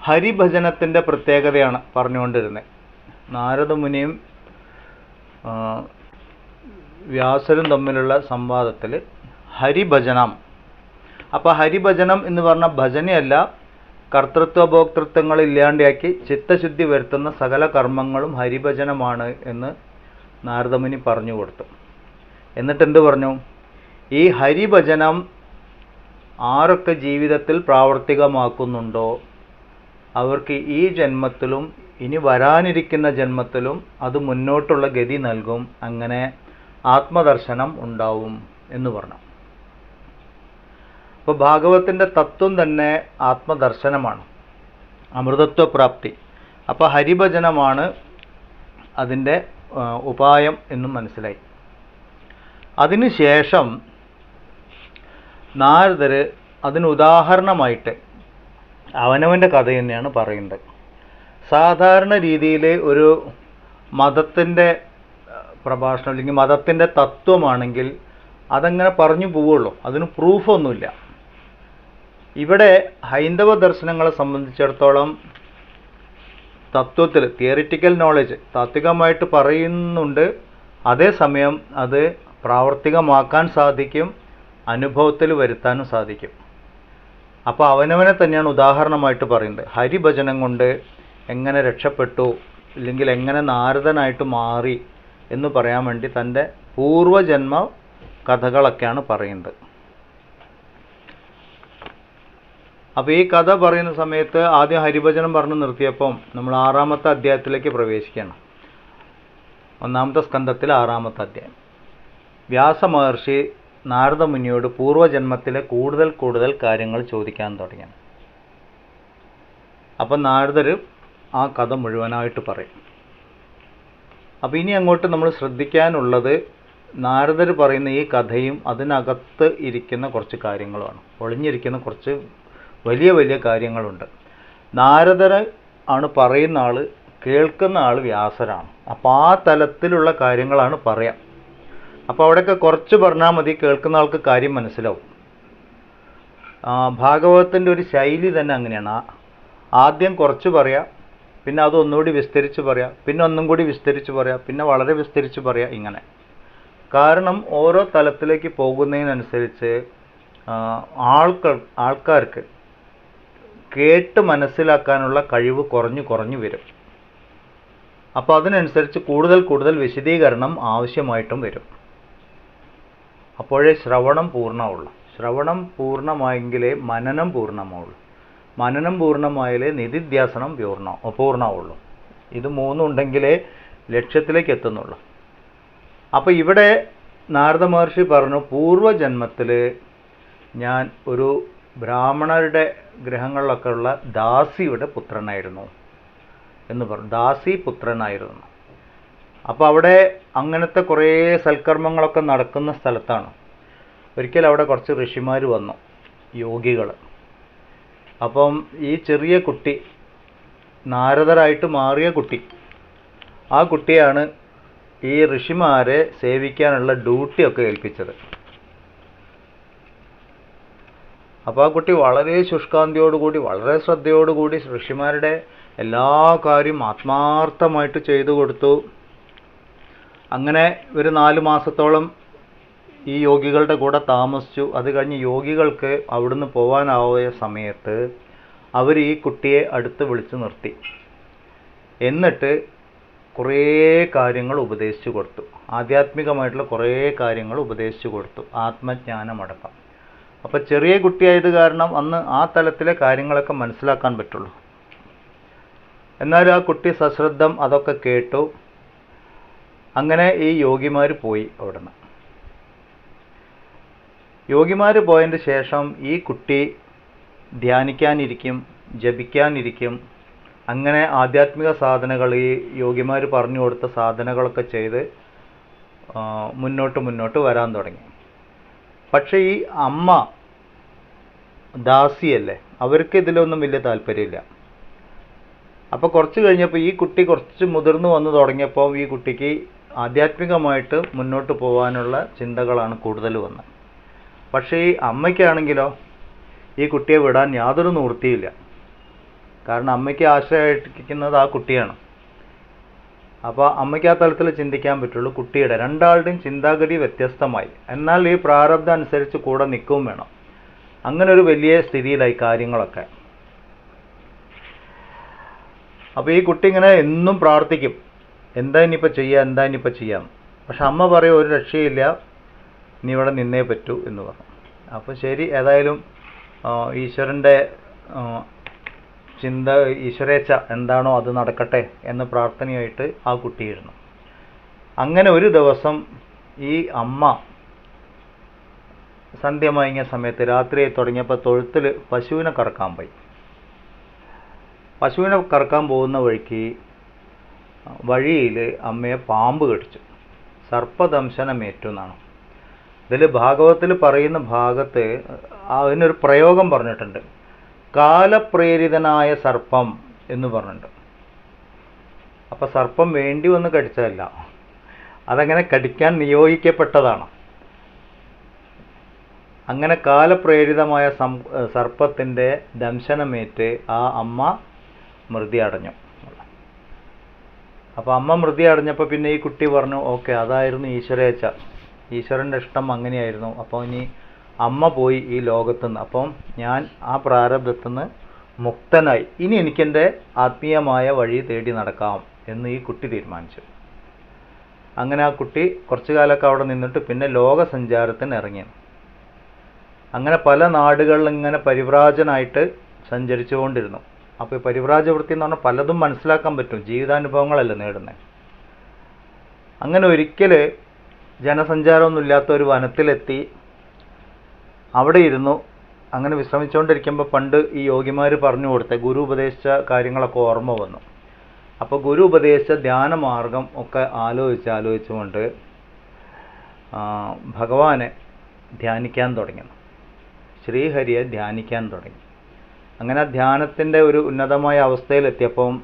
ഹരിഭജനത്തിൻ്റെ പ്രത്യേകതയാണ് പറഞ്ഞുകൊണ്ടിരുന്നത്. നാരദമുനിയും വ്യാസരും തമ്മിലുള്ള സംവാദത്തിൽ ഹരിഭജനം. അപ്പോൾ ഹരിഭജനം എന്ന് പറഞ്ഞാൽ ഭജനയല്ല, കർത്തൃത്വ ഭോക്തൃത്വങ്ങൾ ഇല്ലാണ്ടാക്കി ചിത്തശുദ്ധി വരുത്തുന്ന സകല കർമ്മങ്ങളും ഹരിഭജനമാണ് എന്ന് നാരദമുനി പറഞ്ഞു കൊടുത്തു. എന്നിട്ട് എന്ത് പറഞ്ഞു? ഈ ഹരിഭജനം ആരൊക്കെ ജീവിതത്തിൽ പ്രാവർത്തികമാക്കുന്നുണ്ടോ അവർക്ക് ഈ ജന്മത്തിലും ഇനി വരാനിരിക്കുന്ന ജന്മത്തിലും അത് മുന്നോട്ടുള്ള ഗതി നൽകും, അങ്ങനെ ആത്മദർശനം ഉണ്ടാവും എന്ന് പറഞ്ഞു. അപ്പോൾ ഭാഗവത്തിൻ്റെ തത്വം തന്നെ ആത്മദർശനമാണ്, അമൃതത്വപ്രാപ്തി. അപ്പോൾ ഹരിഭജനമാണ് അതിൻ്റെ ഉപായം എന്നും മനസ്സിലായി. അതിനുശേഷം നാരദർ അതിന് ഉദാഹരണമായിട്ട് അവനവൻ്റെ കഥ തന്നെയാണ് പറയുന്നത്. സാധാരണ രീതിയിൽ ഒരു മതത്തിൻ്റെ പ്രഭാഷണം അല്ലെങ്കിൽ മതത്തിൻ്റെ തത്വമാണെങ്കിൽ അതങ്ങനെ പറഞ്ഞു പോവുള്ളൂ, അതിന് പ്രൂഫൊന്നുമില്ല. ഇവിടെ ഹൈന്ദവ ദർശനങ്ങളെ സംബന്ധിച്ചിടത്തോളം തത്വത്തിൽ തിയറിറ്റിക്കൽ നോളജ് താത്വികമായിട്ട് പറയുന്നുണ്ട്, അതേസമയം അത് പ്രാവർത്തികമാക്കാൻ സാധിക്കും, അനുഭവത്തിൽ വരുത്താനും സാധിക്കും. അപ്പോൾ അവനവനെ തന്നെയാണ് ഉദാഹരണമായിട്ട് പറയുന്നത്. ഹരിഭജനം കൊണ്ട് എങ്ങനെ രക്ഷപ്പെട്ടു അല്ലെങ്കിൽ എങ്ങനെ നാരദനായിട്ട് മാറി എന്ന് പറയാൻ വേണ്ടി തൻ്റെ പൂർവജന്മ കഥകളൊക്കെയാണ് പറയുന്നത്. അപ്പോൾ ഈ കഥ പറയുന്ന സമയത്ത് ആദ്യം ഹരിഭജനം പറഞ്ഞു നിർത്തിയപ്പം നമ്മൾ 6-ാമത്തെ അധ്യായത്തിലേക്ക് പ്രവേശിക്കണം. 1-ാമത്തെ സ്കന്ധത്തിൽ 6-ാമത്തെ അധ്യായം. വ്യാസമഹർഷി നാരദമുനിയോട് പൂർവജന്മത്തിലെ കൂടുതൽ കാര്യങ്ങൾ ചോദിക്കാൻ തുടങ്ങി. അപ്പം നാരദർ ആ കഥ മുഴുവനായിട്ട് പറയും. അപ്പോൾ ഇനി അങ്ങോട്ട് നമ്മൾ ശ്രദ്ധിക്കാനുള്ളത് നാരദർ പറയുന്ന ഈ കഥയും അതിനകത്ത് ഇരിക്കുന്ന കുറച്ച് കാര്യങ്ങളുമാണ്. ഒളിഞ്ഞിരിക്കുന്ന കുറച്ച് വലിയ കാര്യങ്ങളുണ്ട്. നാരദർ ആണ് പറയുന്ന ആൾ, കേൾക്കുന്ന ആൾ വ്യാസരാണ്. അപ്പോൾ ആ തലത്തിലുള്ള കാര്യങ്ങളാണ് പറയാം. അപ്പോൾ അവിടെയൊക്കെ കുറച്ച് പറഞ്ഞാൽ മതി, കേൾക്കുന്ന ആൾക്ക് കാര്യം മനസ്സിലാവും. ഭാഗവതത്തിൻ്റെ ഒരു ശൈലി തന്നെ അങ്ങനെയാണ്. ആദ്യം കുറച്ച് പറയാം, പിന്നെ അതൊന്നുകൂടി വിസ്തരിച്ച് പറയാം, പിന്നെ ഒന്നും കൂടി വിസ്തരിച്ച് പറയാം, പിന്നെ വളരെ വിസ്തരിച്ച് പറയാം, ഇങ്ങനെ. കാരണം ഓരോ തലത്തിലേക്ക് പോകുന്നതിനനുസരിച്ച് ആൾക്കാർക്ക് കേട്ട് മനസ്സിലാക്കാനുള്ള കഴിവ് കുറഞ്ഞു വരും. അപ്പോൾ അതിനനുസരിച്ച് കൂടുതൽ വിശദീകരണം ആവശ്യമായിട്ടും വരും. അപ്പോഴേ ശ്രവണം പൂർണ്ണമുള്ളൂ. ശ്രവണം പൂർണ്ണമായെങ്കിലേ മനനം പൂർണ്ണമാവുള്ളൂ. മനനം പൂർണ്ണമായാലേ നിധിധ്യാസനം പൂർണ്ണമാവുള്ളൂ. ഇത് മൂന്നും ഉണ്ടെങ്കിലേ ലക്ഷ്യത്തിലേക്ക് എത്തുന്നുള്ളൂ. അപ്പോൾ ഇവിടെ നാരദ മഹർഷി പറഞ്ഞു, പൂർവജന്മത്തിൽ ഞാൻ ഒരു ബ്രാഹ്മണരുടെ ഗ്രഹങ്ങളിലൊക്കെ ഉള്ള ദാസിയുടെ പുത്രനായിരുന്നു എന്ന് പറഞ്ഞു. ദാസി പുത്രനായിരുന്നു. അപ്പോൾ അവിടെ അങ്ങനത്തെ കുറേ സൽക്കർമ്മങ്ങളൊക്കെ നടക്കുന്ന സ്ഥലത്താണ്. ഒരിക്കൽ അവിടെ കുറച്ച് ഋഷിമാർ വന്നു, യോഗികൾ. അപ്പം ഈ ചെറിയ കുട്ടി, നാരദരായിട്ട് മാറിയ കുട്ടി, ആ കുട്ടിയാണ് ഈ ഋഷിമാരെ സേവിക്കാനുള്ള ഡ്യൂട്ടിയൊക്കെ ഏൽപ്പിച്ചത്. അപ്പോൾ ആ കുട്ടി വളരെ ശുഷ്കാന്തിയോടുകൂടി, വളരെ ശ്രദ്ധയോടുകൂടി ഋഷിമാരുടെ എല്ലാ കാര്യവും ആത്മാർത്ഥമായിട്ട് ചെയ്തു കൊടുത്തു. അങ്ങനെ ഒരു 4 മാസത്തോളം ഈ യോഗികളുടെ കൂടെ താമസിച്ചു. അത് കഴിഞ്ഞ് യോഗികൾക്ക് അവിടുന്ന് പോകാനായ സമയത്ത് അവർ ഈ കുട്ടിയെ അടുത്ത് വിളിച്ചു നിർത്തി. എന്നിട്ട് കുറേ കാര്യങ്ങൾ ഉപദേശിച്ചു കൊടുത്തു. ആധ്യാത്മികമായിട്ടുള്ള കുറേ കാര്യങ്ങൾ ഉപദേശിച്ചു കൊടുത്തു, ആത്മജ്ഞാനമടക്കം. അപ്പോൾ ചെറിയ കുട്ടിയായത് കാരണം അന്ന് ആ തലത്തിലെ കാര്യങ്ങളൊക്കെ മനസ്സിലാക്കാൻ പറ്റുള്ളൂ. എന്നാലും ആ കുട്ടി സശ്രദ്ധം അതൊക്കെ കേട്ടു. അങ്ങനെ ഈ യോഗിമാർ പോയി അവിടുന്ന്. യോഗിമാർ പോയതിന് ശേഷം ഈ കുട്ടി ധ്യാനിക്കാനിരിക്കും, ജപിക്കാനിരിക്കും. അങ്ങനെ ആധ്യാത്മിക സാധനകൾ, ഈ യോഗിമാർ പറഞ്ഞു കൊടുത്ത സാധനകളൊക്കെ ചെയ്ത് മുന്നോട്ട് വരാൻ തുടങ്ങി. പക്ഷേ ഈ അമ്മ ദാസിയല്ലേ, അവർക്ക് ഇതിലൊന്നും വലിയ താല്പര്യമില്ല. അപ്പോൾ കുറച്ച് കഴിഞ്ഞപ്പോൾ ഈ കുട്ടി കുറച്ച് മുതിർന്നു വന്ന് തുടങ്ങിയപ്പോൾ ഈ കുട്ടിക്ക് ആധ്യാത്മികമായിട്ട് മുന്നോട്ട് പോകാനുള്ള ചിന്തകളാണ് കൂടുതൽ വന്നത്. പക്ഷേ ഈ അമ്മയ്ക്കാണെങ്കിലോ ഈ കുട്ടിയെ വിടാൻ യാതൊരു നിവൃത്തിയില്ല. കാരണം അമ്മയ്ക്ക് ആശ്രയമായിട്ടിരിക്കുന്നത് ആ കുട്ടിയാണ്. അപ്പോൾ അമ്മയ്ക്ക് ആ തലത്തിൽ ചിന്തിക്കാൻ പറ്റുള്ളൂ. കുട്ടിയുടെ രണ്ടാളുടെയും ചിന്താഗതി വ്യത്യസ്തമായി. എന്നാൽ ഈ പ്രാരബ്ധം അനുസരിച്ച് കൂടെ നിൽക്കുകയും വേണം. അങ്ങനെ ഒരു വലിയ സ്ഥിതിയിലായി കാര്യങ്ങളൊക്കെ. അപ്പോൾ ഈ കുട്ടി ഇങ്ങനെ എന്നും പ്രാർത്ഥിക്കും, എന്താ ഇനിയിപ്പോൾ ചെയ്യാം. പക്ഷെ അമ്മ പറയും ഒരു രക്ഷയില്ല, നീ ഇവിടെ നിന്നേ പറ്റൂ എന്ന് പറഞ്ഞു. അപ്പോൾ ശരി, ഏതായാലും ഈശ്വരൻ്റെ ഈശ്വരേച്ഛ എന്താണോ അത് നടക്കട്ടെ എന്ന പ്രാർത്ഥനയായിട്ട് ആ കുട്ടിയിരുന്നു. അങ്ങനെ ഒരു ദിവസം ഈ അമ്മ സന്ധ്യ മയങ്ങിയ സമയത്ത് രാത്രിയായി തുടങ്ങിയപ്പോൾ തൊഴുത്തിൽ പശുവിനെ കറക്കാൻ പോയി. പശുവിനെ കറക്കാൻ പോകുന്ന വഴിയിൽ അമ്മയെ പാമ്പ് കടിച്ചു. സർപ്പദംശനമേറ്റു എന്നാണ്. ഇതിൽ ഭാഗവത്തിൽ പറയുന്ന ഭാഗത്ത് അതിനൊരു പ്രയോഗം പറഞ്ഞിട്ടുണ്ട്, കാലപ്രേരിതനായ സർപ്പം എന്ന് പറഞ്ഞിട്ടുണ്ട്. അപ്പം സർപ്പം വേണ്ടി വന്ന് കടിച്ചതല്ല, അതങ്ങനെ കടിക്കാൻ നിയോഗിക്കപ്പെട്ടതാണ്. അങ്ങനെ കാലപ്രേരിതമായ സർപ്പത്തിൻ്റെ ദംശനമേറ്റ് ആ അമ്മ മൃതി അടഞ്ഞു. അപ്പോൾ അമ്മ മൃതി അടഞ്ഞപ്പോൾ പിന്നെ ഈ കുട്ടി പറഞ്ഞു, ഓക്കെ, അതായിരുന്നു ഈശ്വരേച്ഛ, ഈശ്വരൻ്റെ ഇഷ്ടം അങ്ങനെയായിരുന്നു. അപ്പോൾ ഇനി അമ്മ പോയി ഈ ലോകത്തുനിന്ന്, അപ്പം ഞാൻ ആ പ്രാരബ്ധത്തിൽ നിന്ന് മുക്തനായി, ഇനി എനിക്കെൻ്റെ ആത്മീയമായ വഴി തേടി നടക്കാം എന്ന് ഈ കുട്ടി തീരുമാനിച്ചു. അങ്ങനെ ആ കുട്ടി കുറച്ചു കാലമൊക്കെ അവിടെ നിന്നിട്ട് പിന്നെ ലോകസഞ്ചാരത്തിന് ഇറങ്ങി. അങ്ങനെ പല നാടുകളിൽ ഇങ്ങനെ പരിവ്രാജനായിട്ട് സഞ്ചരിച്ചുകൊണ്ടിരുന്നു. അപ്പോൾ ഈ പരിവ്രാജവൃത്തി എന്ന് പറഞ്ഞാൽ പലതും മനസ്സിലാക്കാൻ പറ്റും, ജീവിതാനുഭവങ്ങളല്ല നേടുന്നത്. അങ്ങനെ ഒരിക്കൽ ജനസഞ്ചാരമൊന്നും ഇല്ലാത്ത ഒരു വനത്തിലെത്തി അവിടെ ഇരുന്നു. അങ്ങനെ വിശ്രമിച്ചുകൊണ്ടിരിക്കുമ്പോൾ പണ്ട് ഈ യോഗിമാർ പറഞ്ഞു കൊടുത്ത ഗുരു ഉപദേശിച്ച കാര്യങ്ങളൊക്കെ ഓർമ്മ വന്നു. അപ്പോൾ ഗുരു ഉപദേശിച്ച ധ്യാനമാർഗം ഒക്കെ ആലോചിച്ചുകൊണ്ട് ഭഗവാനെ ധ്യാനിക്കാൻ തുടങ്ങി, ശ്രീഹരിയെ ധ്യാനിക്കാൻ തുടങ്ങി. അങ്ങനെ ധ്യാനത്തിൻ്റെ ഒരു ഉന്നതമായ അവസ്ഥയിലെത്തിയപ്പം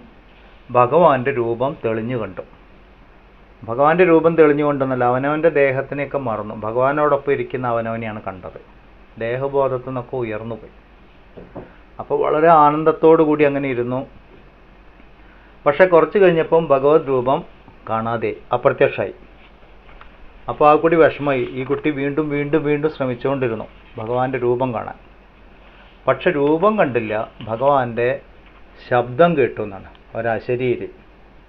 ഭഗവാന്റെ രൂപം തെളിഞ്ഞു കണ്ടു. ഭഗവാന്റെ രൂപം തെളിഞ്ഞുകൊണ്ടെന്നല്ല, അവനവൻ്റെ ദേഹത്തിനെയൊക്കെ മറന്നു ഭഗവാനോടൊപ്പം ഇരിക്കുന്ന അവനവനെയാണ് കണ്ടത്. ദേഹബോധത്തിൽ നിന്നൊക്കെ ഉയർന്നുപോയി. അപ്പോൾ വളരെ ആനന്ദത്തോടു കൂടി അങ്ങനെ ഇരുന്നു. പക്ഷെ കുറച്ച് കഴിഞ്ഞപ്പം ഭഗവത് രൂപം കാണാതെ അപ്രത്യക്ഷമായി. അപ്പോൾ ആ കുട്ടി വിഷമമായി. ഈ കുട്ടി വീണ്ടും വീണ്ടും വീണ്ടും ശ്രമിച്ചുകൊണ്ടിരുന്നു ഭഗവാന്റെ രൂപം കാണാൻ. പക്ഷെ രൂപം കണ്ടില്ല, ഭഗവാന്റെ ശബ്ദം കേട്ടു എന്നാണ്. ഒരശരീരി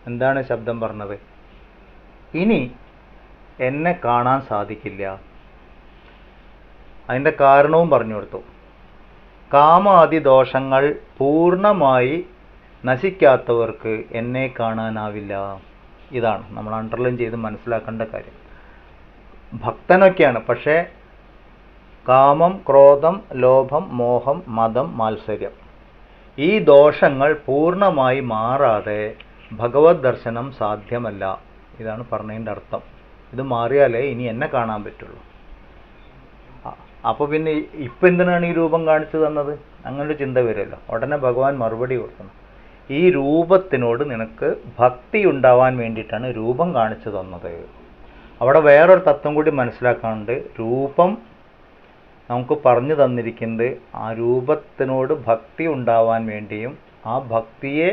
എന്താണ് ശബ്ദം പറഞ്ഞത്? ഇനി എന്നെ കാണാൻ സാധിക്കില്ല. അതിൻ്റെ കാരണവും പറഞ്ഞു കൊടുത്തു. കാമാദി ദോഷങ്ങൾ പൂർണ്ണമായി നശിക്കാത്തവർക്ക് എന്നെ കാണാനാവില്ല. ഇതാണ് നമ്മൾ അണ്ടർലൈൻ ചെയ്ത് മനസ്സിലാക്കേണ്ട കാര്യം. ഭക്തനൊക്കെയാണ്, പക്ഷേ കാമം, ക്രോധം, ലോഭം, മോഹം, മതം, മാത്സര്യം, ഈ ദോഷങ്ങൾ പൂർണ്ണമായി മാറാതെ ഭഗവത് ദർശനം സാധ്യമല്ല. ഇതാണ് പറഞ്ഞതിൻ്റെ അർത്ഥം. ഇത് മാറിയാലേ ഇനി എന്നെ കാണാൻ പറ്റുള്ളൂ. അപ്പോൾ പിന്നെ ഇപ്പം എന്തിനാണ് ഈ രൂപം കാണിച്ചു തന്നത്? അങ്ങനൊരു ചിന്ത വരുമല്ലോ. ഉടനെ ഭഗവാൻ മറുപടി കൊടുക്കുന്നു, ഈ രൂപത്തിനോട് നിനക്ക് ഭക്തി ഉണ്ടാവാൻ വേണ്ടിയിട്ടാണ് രൂപം കാണിച്ചു തന്നത്. അവിടെ വേറൊരു തത്വം കൂടി മനസ്സിലാക്കാനുണ്ട്. രൂപം നമുക്ക് പറഞ്ഞു തന്നിരിക്കുന്നത് ആ രൂപത്തിനോട് ഭക്തി ഉണ്ടാവാൻ വേണ്ടിയും ആ ഭക്തിയെ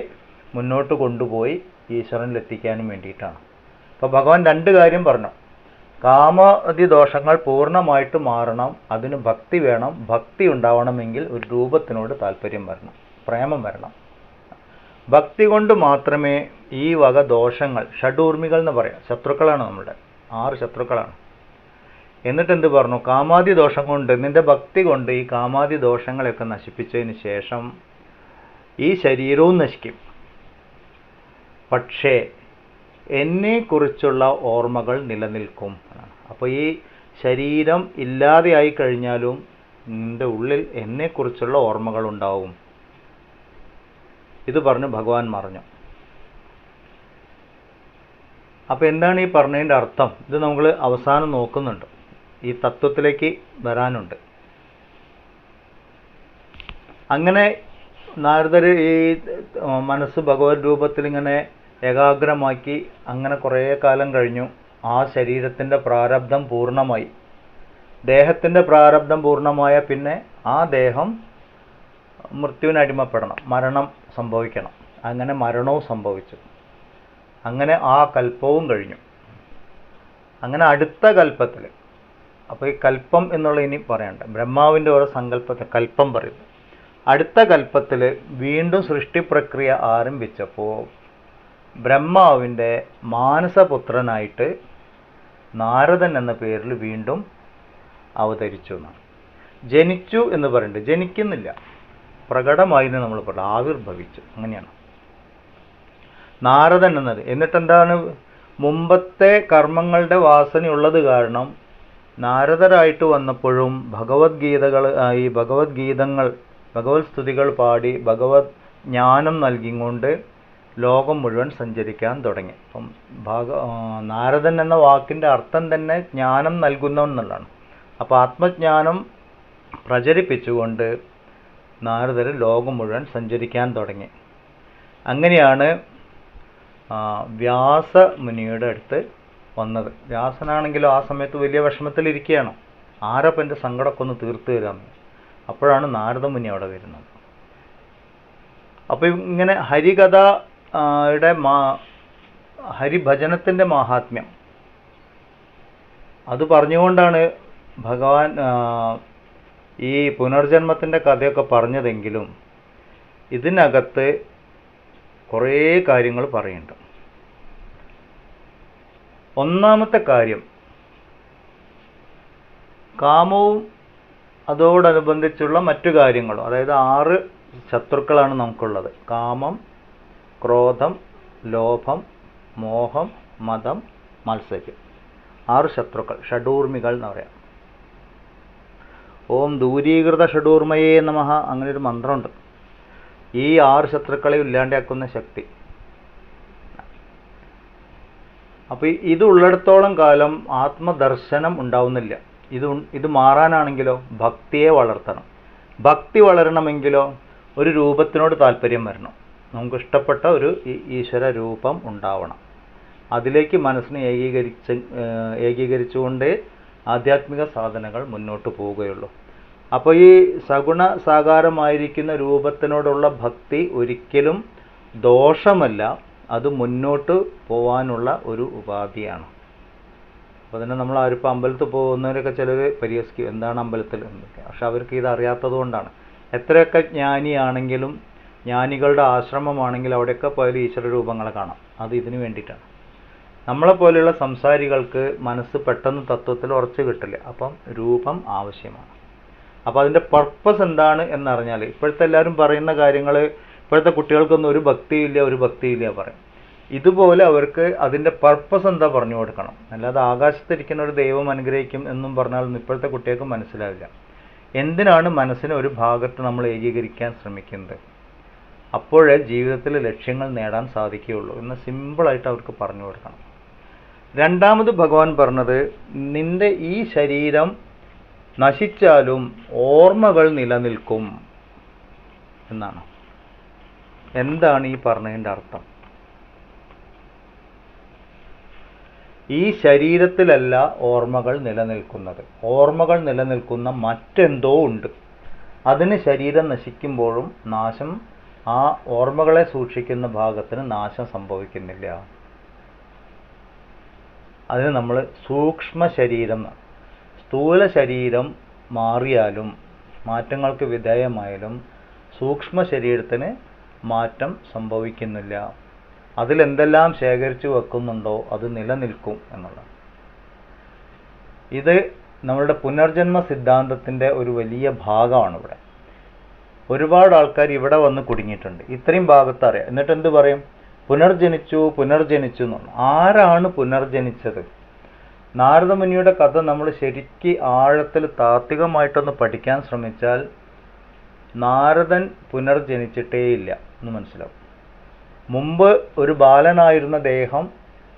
മുന്നോട്ട് കൊണ്ടുപോയി ഈശ്വരനിലെത്തിക്കാനും വേണ്ടിയിട്ടാണ്. അപ്പോൾ ഭഗവാൻ രണ്ട് കാര്യം പറഞ്ഞു. കാമാദി ദോഷങ്ങൾ പൂർണ്ണമായിട്ട് മാറണം, അതിന് ഭക്തി വേണം. ഭക്തി ഉണ്ടാവണമെങ്കിൽ ഒരു രൂപത്തിനോട് താല്പര്യം വരണം, പ്രേമം വരണം. ഭക്തി കൊണ്ട് മാത്രമേ ഈ വക ദോഷങ്ങൾ, ഷഡൂർമികൾ എന്ന് പറയാം, ശത്രുക്കളാണ് നമ്മുടെ 6 ശത്രുക്കളാണ്. എന്നിട്ട് എന്ത് പറഞ്ഞു? കാമാദി ദോഷം കൊണ്ട്, നിന്റെ ഭക്തി കൊണ്ട് ഈ കാമാദി ദോഷങ്ങളെയൊക്കെ നശിപ്പിച്ചതിന് ശേഷം ഈ ശരീരവും നശിക്കും. പക്ഷേ എന്നെക്കുറിച്ചുള്ള ഓർമ്മകൾ നിലനിൽക്കും. അപ്പോൾ ഈ ശരീരം ഇല്ലാതെയായി കഴിഞ്ഞാലും നിന്റെ ഉള്ളിൽ എന്നെക്കുറിച്ചുള്ള ഓർമ്മകൾ ഉണ്ടാവും. ഇത് പറഞ്ഞ് ഭഗവാൻ പറഞ്ഞു. അപ്പോൾ എന്താണ് ഈ പറഞ്ഞതിൻ്റെ അർത്ഥം? ഇത് നമ്മൾ അവസാനം നോക്കുന്നുണ്ട്, ഈ തത്വത്തിലേക്ക് വരാനുണ്ട്. അങ്ങനെ നാരദർ ഈ മനസ്സ് ഭഗവത് രൂപത്തിൽ ഇങ്ങനെ ഏകാഗ്രമാക്കി അങ്ങനെ കുറേ കാലം കഴിഞ്ഞു. ആ ശരീരത്തിൻ്റെ പ്രാരബ്ധം പൂർണ്ണമായി. ദേഹത്തിൻ്റെ പ്രാരബ്ധം പൂർണ്ണമായ പിന്നെ ആ ദേഹം മൃത്യുവിന് അടിമപ്പെടണം, മരണം സംഭവിക്കണം. അങ്ങനെ മരണവും സംഭവിച്ചു. അങ്ങനെ ആ കൽപ്പവും കഴിഞ്ഞു. അങ്ങനെ അടുത്ത കൽപ്പത്തിൽ, അപ്പോൾ ഈ കൽപ്പം എന്നുള്ള ഇനി പറയണ്ട, ബ്രഹ്മാവിൻ്റെ ഓരോ സങ്കല്പത്തെ കൽപ്പം പറയുന്നു. അടുത്ത കൽപ്പത്തിൽ വീണ്ടും സൃഷ്ടി പ്രക്രിയ ആരംഭിച്ചപ്പോൾ ബ്രഹ്മാവിൻ്റെ മാനസപുത്രനായിട്ട് നാരദൻ എന്ന പേരിൽ വീണ്ടും അവതരിച്ചു എന്നാണ്. ജനിച്ചു എന്ന് പറയുന്നുണ്ട്, ജനിക്കുന്നില്ല, പ്രകടമായി നമ്മൾ പറയാം, ആവിർഭവിച്ചു, അങ്ങനെയാണ് നാരദൻ എന്നത്. എന്നിട്ടെന്താണ്, മുമ്പത്തെ കർമ്മങ്ങളുടെ വാസനയുള്ളത് കാരണം നാരദരായിട്ട് വന്നപ്പോഴും ഭഗവത് സ്തുതികൾ പാടി ഭഗവത് ജ്ഞാനം നൽകിക്കൊണ്ട് ലോകം മുഴുവൻ സഞ്ചരിക്കാൻ തുടങ്ങി. അപ്പം നാരദൻ എന്ന വാക്കിൻ്റെ അർത്ഥം തന്നെ ജ്ഞാനം നൽകുന്നവൻ എന്നുള്ളതാണ്. അപ്പോൾ ആത്മജ്ഞാനം പ്രചരിപ്പിച്ചുകൊണ്ട് നാരദർ ലോകം മുഴുവൻ സഞ്ചരിക്കാൻ തുടങ്ങി. അങ്ങനെയാണ് വ്യാസമുനിയുടെ അടുത്ത് വന്നത്. വ്യാസനാണെങ്കിലോ ആ സമയത്ത് വലിയ വിഷമത്തിലിരിക്കുകയാണ്. ആരപ്പം എൻ്റെ സങ്കടമൊക്കെ ഒന്ന് തീർത്തു തരാമെന്ന്. അപ്പോഴാണ് നാരദമുനി അവിടെ വരുന്നത്. അപ്പോൾ ഇങ്ങനെ ഹരികഥയുടെ ഹരിഭജനത്തിൻ്റെ മാഹാത്മ്യം അത് പറഞ്ഞുകൊണ്ടാണ് ഭഗവാൻ ഈ പുനർജന്മത്തിൻ്റെ കഥയൊക്കെ പറഞ്ഞതെങ്കിലും ഇതിനകത്ത് കുറേ കാര്യങ്ങൾ പറയുന്നുണ്ട്. ഒന്നാമത്തെ കാര്യം, കാമവും അതോടനുബന്ധിച്ചുള്ള മറ്റു കാര്യങ്ങളും. അതായത് 6 ശത്രുക്കളാണ് നമുക്കുള്ളത്. കാമം, ക്രോധം, ലോഭം, മോഹം, മതം, മത്സര്യം. 6 ശത്രുക്കൾ, ഷഡൂർമികൾ എന്ന് പറയാം. ഓം ദൂരീകൃത ഷഡൂർമയേ നമഃ, അങ്ങനെ ഒരു മന്ത്രമുണ്ട്. ഈ 6 ശത്രുക്കളെ ഇല്ലാണ്ടാക്കുന്ന ശക്തി. അപ്പോൾ ഇത് ഉള്ളിടത്തോളം കാലം ആത്മദർശനം ഉണ്ടാവുന്നില്ല. ഇത് മാറാനാണെങ്കിലോ ഭക്തിയെ വളർത്തണം. ഭക്തി വളരണമെങ്കിലോ ഒരു രൂപത്തിനോട് താല്പര്യം വരണം. നമുക്ക് ഇഷ്ടപ്പെട്ട ഒരു ഈശ്വര രൂപം ഉണ്ടാവണം. അതിലേക്ക് മനസ്സിനെ ഏകീകരിച്ചുകൊണ്ടേ ആധ്യാത്മിക സാധനങ്ങൾ മുന്നോട്ട് പോവുകയുള്ളൂ. അപ്പോൾ ഈ സഗുണ സാകാരമായിരിക്കുന്ന രൂപത്തിനോടുള്ള ഭക്തി ഒരിക്കലും ദോഷമല്ല, അത് മുന്നോട്ട് പോവാനുള്ള ഒരു ഉപാധിയാണ്. അപ്പോൾ തന്നെ നമ്മൾ ആരിപ്പോൾ അമ്പലത്തിൽ പോകുന്നവരൊക്കെ ചിലർ പരിഹസിക്കും, എന്താണ് അമ്പലത്തിൽ എന്നൊക്കെ. പക്ഷെ അവർക്ക് ഇത് അറിയാത്തത് കൊണ്ടാണ്. എത്രയൊക്കെ ജ്ഞാനിയാണെങ്കിലും ജ്ഞാനികളുടെ ആശ്രമമാണെങ്കിലും അവിടെയൊക്കെ പോയാലും ഈശ്വര രൂപങ്ങളെ കാണാം. അത് ഇതിനു വേണ്ടിയിട്ടാണ്. നമ്മളെപ്പോലെയുള്ള സംസാരികൾക്ക് മനസ്സ് പെട്ടെന്ന് തത്വത്തിൽ ഉറച്ചു കിട്ടില്ല. അപ്പം രൂപം ആവശ്യമാണ്. അപ്പോൾ അതിൻ്റെ പർപ്പസ് എന്താണ് എന്നറിഞ്ഞാൽ, ഇപ്പോഴത്തെ എല്ലാവരും പറയുന്ന കാര്യങ്ങൾ, ഇപ്പോഴത്തെ കുട്ടികൾക്കൊന്നും ഒരു ഭക്തിയില്ല പറയും. ഇതുപോലെ അവർക്ക് അതിൻ്റെ പർപ്പസ് എന്താ പറഞ്ഞു കൊടുക്കണം. അല്ലാതെ ആകാശത്തിരിക്കുന്ന ഒരു ദൈവം അനുഗ്രഹിക്കും എന്നും പറഞ്ഞാലൊന്നും ഇപ്പോഴത്തെ കുട്ടികൾക്ക് മനസ്സിലാവില്ല. എന്തിനാണ് മനസ്സിനെ ഒരു ഭാഗത്ത് നമ്മൾ ഏകീകരിക്കാൻ ശ്രമിക്കുന്നത്? അപ്പോഴേ ജീവിതത്തിൽ ലക്ഷ്യങ്ങൾ നേടാൻ സാധിക്കുകയുള്ളൂ എന്ന് സിമ്പിളായിട്ട് അവർക്ക് പറഞ്ഞു കൊടുക്കണം. രണ്ടാമത് ഭഗവാൻ പറഞ്ഞത്, നിന്റെ ഈ ശരീരം നശിച്ചാലും ഓർമ്മകൾ നിലനിൽക്കും എന്നാണ്. എന്താണ് ഈ പറഞ്ഞതിൻ്റെ അർത്ഥം? ഈ ശരീരത്തിലല്ല ഓർമ്മകൾ നിലനിൽക്കുന്നത്. ഓർമ്മകൾ നിലനിൽക്കുന്ന മറ്റെന്തോ ഉണ്ട്. അതിന് ശരീരം നശിക്കുമ്പോഴും നാശം, ആ ഓർമ്മകളെ സൂക്ഷിക്കുന്ന ഭാഗത്തിന് നാശം സംഭവിക്കുന്നില്ല. അതിന് നമ്മൾ സൂക്ഷ്മ ശരീരം, സ്ഥൂല ശരീരം മാറിയാലും മാറ്റങ്ങൾക്ക് വിധേയമായാലും സൂക്ഷ്മ ശരീരത്തിന് മാറ്റം സംഭവിക്കുന്നില്ല. അതിലെന്തെല്ലാം ശേഖരിച്ചു വെക്കുന്നുണ്ടോ അത് നിലനിൽക്കും എന്നുള്ളത്. ഇത് നമ്മളുടെ പുനർജന്മ സിദ്ധാന്തത്തിൻ്റെ ഒരു വലിയ ഭാഗമാണ്. ഇവിടെ ഒരുപാട് ആൾക്കാർ ഇവിടെ വന്ന് കുടുങ്ങിയിട്ടുണ്ട്. ഇത്രയും ഭാഗത്ത് അറിയാം, എന്നിട്ട് എന്ത് പറയും? പുനർജനിച്ചു എന്ന്. ആരാണ് പുനർജനിച്ചത്? നാരദമുനിയുടെ കഥ നമ്മൾ ശരിക്ക് ആഴത്തിൽ താത്വികമായിട്ടൊന്ന് പഠിക്കാൻ ശ്രമിച്ചാൽ നാരദൻ പുനർജനിച്ചിട്ടേയില്ല എന്ന് മനസ്സിലാവും. മുമ്പ് ഒരു ബാലനായിരുന്ന ദേഹം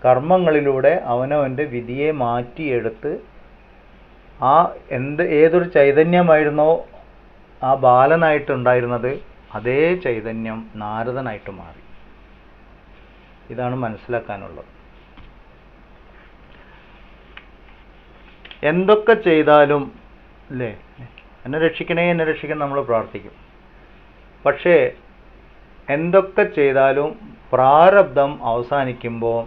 കർമ്മങ്ങളിലൂടെ അവനവൻ്റെ വിധിയെ മാറ്റിയെടുത്ത് ഏതൊരു ചൈതന്യമായിരുന്നോ ആ ബാലനായിട്ടുണ്ടായിരുന്നത്, അതേ ചൈതന്യം നാരദനായിട്ട് മാറി. ഇതാണ് മനസ്സിലാക്കാനുള്ളത്. എന്തൊക്കെ ചെയ്താലും അല്ലേ, എന്നെ രക്ഷിക്കണേ നമ്മൾ പ്രാർത്ഥിക്കും. പക്ഷേ എന്തൊക്കെ ചെയ്താലും പ്രാരബ്ധം അവസാനിക്കുമ്പോൾ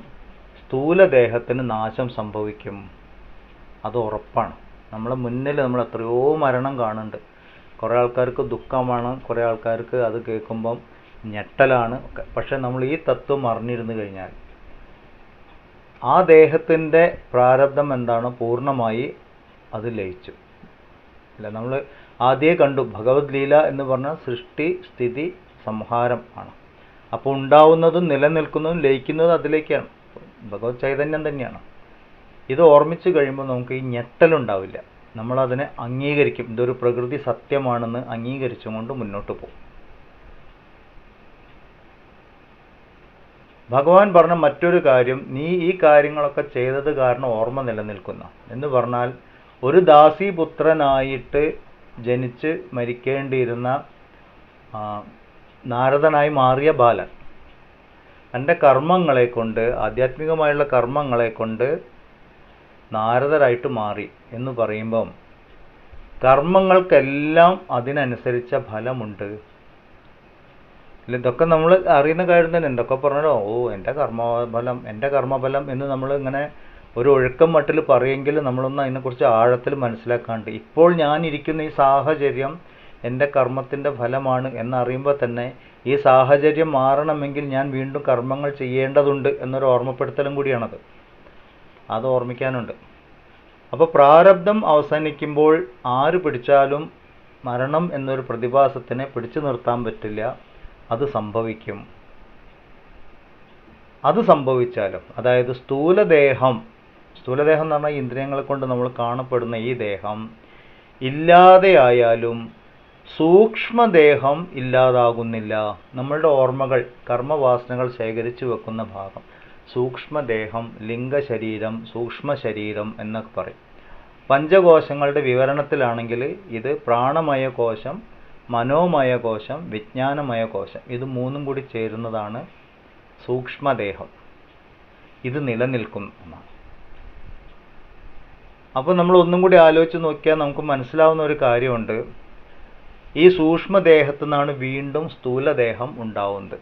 സ്ഥൂലദേഹത്തിന് നാശം സംഭവിക്കും. അത് ഉറപ്പാണ്. നമ്മളെ മുന്നിൽ നമ്മൾ എത്രയോ മരണം കാണുന്നുണ്ട്. കുറേ ആൾക്കാർക്ക് ദുഃഖമാണ്, കുറേ ആൾക്കാർക്ക് അത് കേൾക്കുമ്പം ഞെട്ടലാണ് ഒക്കെ. പക്ഷെ നമ്മൾ ഈ തത്വം അറിഞ്ഞിരുന്നു കഴിഞ്ഞാൽ ആ ദേഹത്തിൻ്റെ പ്രാരബ്ധം എന്താണോ പൂർണ്ണമായി അത് ലയിച്ചു. അല്ല, നമ്മൾ ആദ്യമേ കണ്ടു ഭഗവത് ലീല എന്ന് പറഞ്ഞാൽ സൃഷ്ടി സ്ഥിതി സംഹാരം ആണ്. അപ്പോൾ ഉണ്ടാവുന്നതും നിലനിൽക്കുന്നതും ലയിക്കുന്നതും അതിലേക്കാണ്. ഭഗവത് ചൈതന്യം തന്നെയാണ്. ഇത് ഓർമ്മിച്ച് കഴിയുമ്പോൾ നമുക്ക് ഈ ഞെട്ടലുണ്ടാവില്ല. നമ്മളതിനെ അംഗീകരിക്കും. ഇതൊരു പ്രകൃതി സത്യമാണെന്ന് അംഗീകരിച്ചുകൊണ്ട് മുന്നോട്ട് പോകും. ഭഗവാൻ പറഞ്ഞ മറ്റൊരു കാര്യം, നീ ഈ കാര്യങ്ങളൊക്കെ ചെയ്തത് കാരണം ഓർമ്മ നിലനിൽക്കുന്ന എന്ന് പറഞ്ഞാൽ, ഒരു ദാസീപുത്രനായിട്ട് ജനിച്ച് മരിക്കേണ്ടിയിരുന്ന നാരദനായി മാറിയ ബാലൻ തൻ്റെ കർമ്മങ്ങളെ കൊണ്ട്, ആധ്യാത്മികമായുള്ള കർമ്മങ്ങളെ കൊണ്ട് നാരദരായിട്ട് മാറി എന്ന് പറയുമ്പം കർമ്മങ്ങൾക്കെല്ലാം അതിനനുസരിച്ച ഫലമുണ്ട്. ഇതൊക്കെ നമ്മൾ അറിയുന്ന കാര്യം തന്നെ. എന്തൊക്കെ പറഞ്ഞോ, എൻ്റെ കർമ്മഫലം എന്ന് നമ്മൾ ഇങ്ങനെ ഒരു ഒഴുക്കം മട്ടിൽ പറയുമെങ്കിൽ നമ്മളൊന്നും അതിനെക്കുറിച്ച് ആഴത്തിൽ മനസ്സിലാക്കാണ്ട്, ഇപ്പോൾ ഞാൻ ഇരിക്കുന്ന ഈ സാഹചര്യം എൻ്റെ കർമ്മത്തിൻ്റെ ഫലമാണ് എന്നറിയുമ്പോൾ തന്നെ ഈ സാഹചര്യം മാറണമെങ്കിൽ ഞാൻ വീണ്ടും കർമ്മങ്ങൾ ചെയ്യേണ്ടതുണ്ട് എന്നൊരു ഓർമ്മപ്പെടുത്തലും കൂടിയാണത്. അത് ഓർമ്മിക്കാനുണ്ട്. അപ്പോൾ പ്രാരബ്ധം അവസാനിക്കുമ്പോൾ ആര് പിടിച്ചാലും മരണം എന്നൊരു പ്രതിഭാസത്തിനെ പിടിച്ചു നിർത്താൻ പറ്റില്ല. അത് സംഭവിക്കും. അത് സംഭവിച്ചാലും, അതായത് സ്ഥൂലദേഹം എന്ന് പറഞ്ഞാൽ ഇന്ദ്രിയങ്ങളെ കൊണ്ട് നമ്മൾ കാണപ്പെടുന്ന ഈ ദേഹം ഇല്ലാതെയായാലും സൂക്ഷ്മദേഹം ഇല്ലാതാകുന്നില്ല. നമ്മളുടെ ഓർമ്മകൾ, കർമ്മവാസനകൾ ശേഖരിച്ചു വെക്കുന്ന ഭാഗം സൂക്ഷ്മദേഹം, ലിംഗശരീരം, സൂക്ഷ്മശരീരം എന്നൊക്കെ പറയും. പഞ്ചകോശങ്ങളുടെ വിവരണത്തിലാണെങ്കിൽ ഇത് പ്രാണമയ കോശം, മനോമയ കോശം, വിജ്ഞാനമയ കോശം, ഇത് മൂന്നും കൂടി ചേരുന്നതാണ് സൂക്ഷ്മദേഹം. ഇത് നിലനിൽക്കും എന്നാണ്. അപ്പോൾ നമ്മൾ ഒന്നും കൂടി ആലോചിച്ച് നോക്കിയാൽ നമുക്ക് മനസ്സിലാവുന്ന ഒരു കാര്യമുണ്ട്. ഈ സൂക്ഷ്മദേഹത്തു നിന്നാണ് വീണ്ടും സ്ഥൂലദേഹം ഉണ്ടാവുന്നത്.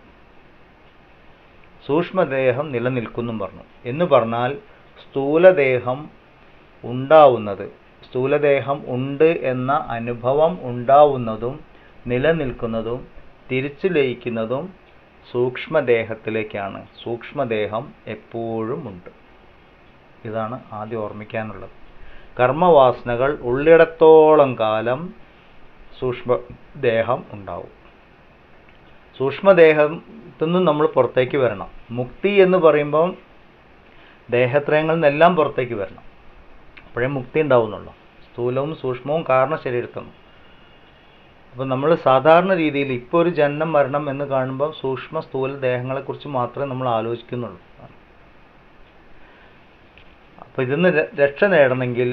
സൂക്ഷ്മദേഹം നിലനിൽക്കുന്നും പറഞ്ഞു. എന്ന് പറഞ്ഞാൽ സ്ഥൂലദേഹം ഉണ്ടാവുന്നത്, സ്ഥൂലദേഹം ഉണ്ട് എന്ന അനുഭവം ഉണ്ടാവുന്നതും നിലനിൽക്കുന്നതും തിരിച്ചു ലയിക്കുന്നതും സൂക്ഷ്മദേഹത്തിലേക്കാണ്. സൂക്ഷ്മദേഹം എപ്പോഴും ഉണ്ട്. ഇതാണ് ആദ്യം ഓർമ്മിക്കാനുള്ളത്. കർമ്മവാസനകൾ ഉള്ളിടത്തോളം കാലം സൂക്ഷ്മദേഹം ഉണ്ടാവും. സൂക്ഷ്മദേഹത്തു നിന്നും നമ്മൾ പുറത്തേക്ക് വരണം. മുക്തി എന്ന് പറയുമ്പം ദേഹത്രയങ്ങളിൽ നിന്നെല്ലാം പുറത്തേക്ക് വരണം. അപ്പോഴേ മുക്തി ഉണ്ടാവുന്നുള്ളൂ. സ്ഥൂലവും സൂക്ഷ്മവും കാരണശരീരത്തുന്നു. അപ്പോൾ നമ്മൾ സാധാരണ രീതിയിൽ ഇപ്പോൾ ഒരു ജനനം മരണം എന്ന് കാണുമ്പോൾ സൂക്ഷ്മ സ്ഥൂല ദേഹങ്ങളെക്കുറിച്ച് മാത്രമേ നമ്മൾ ആലോചിക്കുന്നുള്ളൂ. അപ്പോൾ ഇതിന്ന് രക്ഷ നേടണമെങ്കിൽ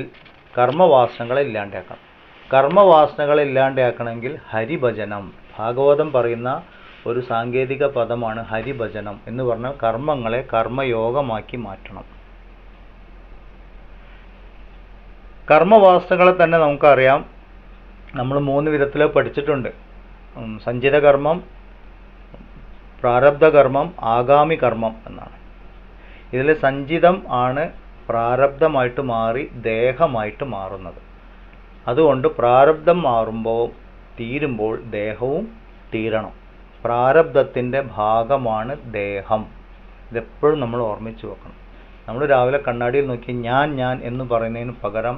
കർമ്മവാസനകളെ ഇല്ലാണ്ടാക്കണം. കർമ്മവാസനകളെ ഇല്ലാണ്ടാക്കണമെങ്കിൽ ഹരിഭജനം, ഭാഗവതം പറയുന്ന ഒരു സാങ്കേതിക പദമാണ് ഹരിഭജനം എന്ന് പറഞ്ഞാൽ കർമ്മങ്ങളെ കർമ്മയോഗമാക്കി മാറ്റണം. കർമ്മവാസനകളെ തന്നെ നമുക്കറിയാം, നമ്മൾ 3 വിധത്തിൽ പഠിച്ചിട്ടുണ്ട്. സഞ്ചിത കർമ്മം, പ്രാരബ്ധ കർമ്മം, ആഗാമി കർമ്മം എന്നാണ്. ഇതിൽ സഞ്ചിതം ആണ് പ്രാരബ്ധമായിട്ട് മാറി ദേഹമായിട്ട് മാറുന്നത്. അതുകൊണ്ട് പ്രാരബ്ധം തീരുമ്പോൾ ദേഹവും തീരണം. പ്രാരബ്ധത്തിൻ്റെ ഭാഗമാണ് ദേഹം. ഇതെപ്പോഴും നമ്മൾ ഓർമ്മിച്ച് വെക്കണം. നമ്മൾ രാവിലെ കണ്ണാടിയിൽ നോക്കി ഞാൻ എന്ന് പറയുന്നതിന് പകരം